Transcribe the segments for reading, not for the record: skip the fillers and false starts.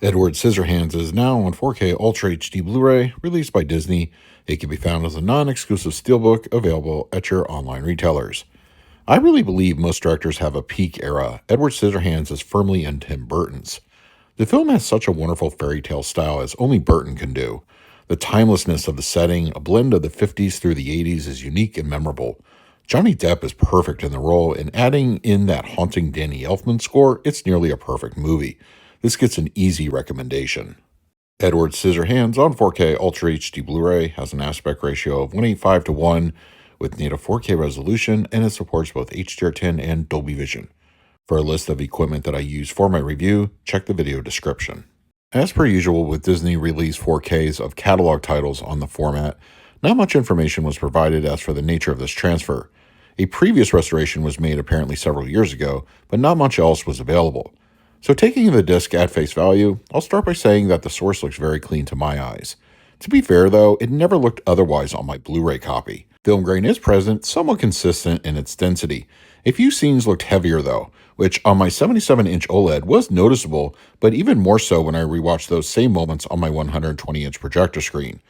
Edward Scissorhands is now on 4K Ultra HD Blu-ray, released by Disney. It can be found as a non-exclusive steelbook available at your online retailers. I really believe most directors have a peak era. Edward Scissorhands is firmly in Tim Burton's. The film has such a wonderful fairy tale style as only Burton can do. The timelessness of the setting, a blend of the 50s through the 80s, is unique and memorable. Johnny Depp is perfect in the role, and adding in that haunting Danny Elfman score, it's nearly a perfect movie. This gets an easy recommendation. Edward Scissorhands on 4K Ultra HD Blu-ray has an aspect ratio of 185:1 with native 4K resolution, and it supports both HDR10 and Dolby Vision. For a list of equipment that I use for my review, check the video description. As per usual with Disney released 4Ks of catalog titles on the format, not much information was provided as for the nature of this transfer. A previous restoration was made apparently several years ago, but not much else was available. So taking the disc at face value, I'll start by saying that the source looks very clean to my eyes. To be fair though, it never looked otherwise on my Blu-ray copy. Film grain is present, somewhat consistent in its density. A few scenes looked heavier though, which on my 77-inch OLED was noticeable, but even more so when I rewatched those same moments on my 120-inch projector screen.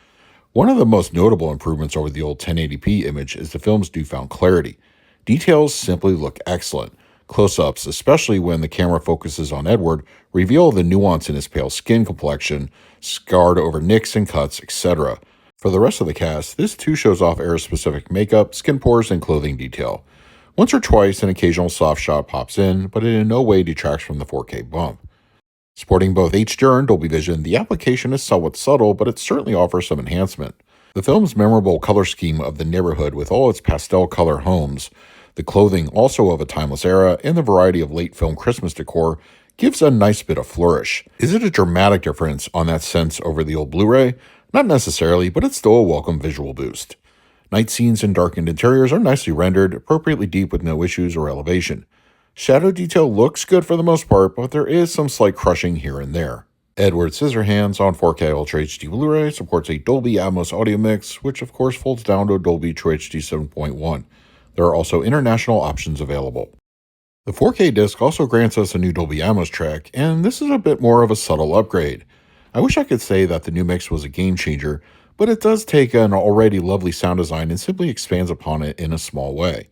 One of the most notable improvements over the old 1080p image is the film's newfound clarity. Details simply look excellent. Close-ups, especially when the camera focuses on Edward, reveal the nuance in his pale skin complexion, scarred over nicks and cuts, etc. For the rest of the cast, this too shows off era-specific makeup, skin pores, and clothing detail. Once or twice, an occasional soft shot pops in, but it in no way detracts from the 4K bump. Sporting both HDR and Dolby Vision, the application is somewhat subtle, but it certainly offers some enhancement. The film's memorable color scheme of the neighborhood with all its pastel color homes, the clothing also of a timeless era, and the variety of late film Christmas decor gives a nice bit of flourish. Is it a dramatic difference on that sense over the old Blu-ray? Not necessarily, but it's still a welcome visual boost. Night scenes and darkened interiors are nicely rendered, appropriately deep with no issues or elevation. Shadow detail looks good for the most part, but there is some slight crushing here and there. Edward Scissorhands on 4K Ultra HD Blu-ray supports a Dolby Atmos audio mix, which of course folds down to Dolby True HD 7.1. There are also international options available. The 4K disc also grants us a new Dolby Atmos track, and this is a bit more of a subtle upgrade. I wish I could say that the new mix was a game changer, but it does take an already lovely sound design and simply expands upon it in a small way.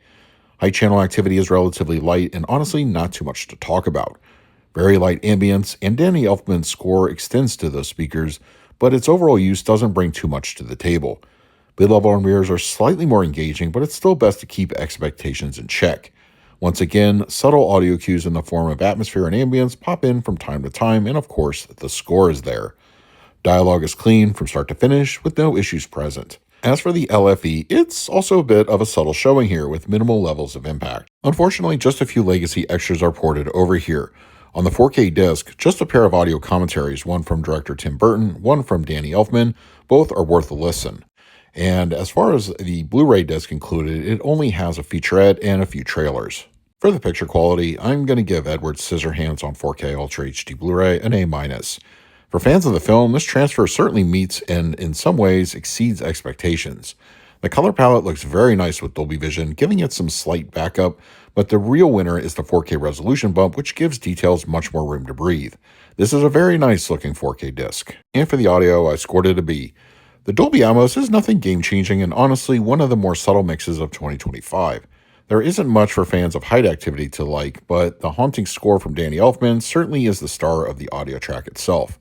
High channel activity is relatively light and honestly not too much to talk about. Very light ambience, and Danny Elfman's score extends to those speakers, but its overall use doesn't bring too much to the table. Mid-level and mirrors are slightly more engaging, but it's still best to keep expectations in check. Once again, subtle audio cues in the form of atmosphere and ambience pop in from time to time, and of course, the score is there. Dialogue is clean from start to finish, with no issues present. As for the LFE, it's also a bit of a subtle showing here, with minimal levels of impact. Unfortunately, just a few legacy extras are ported over here. On the 4K disc, just a pair of audio commentaries, one from director Tim Burton, one from Danny Elfman. Both are worth a listen. And as far as the Blu-ray disc included, it only has a featurette and a few trailers. For the picture quality, I'm going to give Edward Scissorhands on 4K Ultra HD Blu-ray an A-. For fans of the film, this transfer certainly meets and in some ways exceeds expectations. The color palette looks very nice with Dolby Vision, giving it some slight backup, but the real winner is the 4K resolution bump, which gives details much more room to breathe. This is a very nice looking 4K disc. And for the audio, I scored it a B. The Dolby Atmos is nothing game-changing and honestly one of the more subtle mixes of 2025. There isn't much for fans of height activity to like, but the haunting score from Danny Elfman certainly is the star of the audio track itself.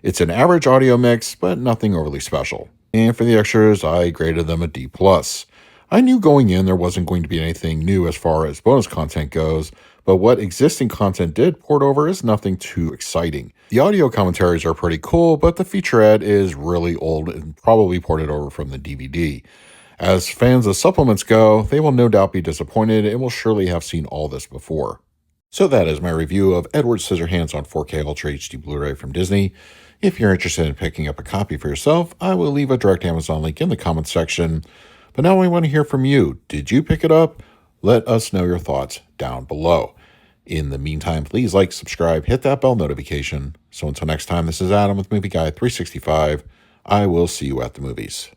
It's an average audio mix, but nothing overly special. And for the extras, I graded them a D+. I knew going in there wasn't going to be anything new as far as bonus content goes, but what existing content did port over is nothing too exciting. The audio commentaries are pretty cool, but the featurette is really old and probably ported over from the DVD. As fans of supplements go, they will no doubt be disappointed and will surely have seen all this before. So that is my review of Edward Scissorhands on 4K Ultra HD Blu-ray from Disney. If you're interested in picking up a copy for yourself, I will leave a direct Amazon link in the comments section. But now I want to hear from you. Did you pick it up? Let us know your thoughts down below. In the meantime, please like, subscribe, hit that bell notification. So until next time, this is Adam with Movie Guy 365. I will see you at the movies.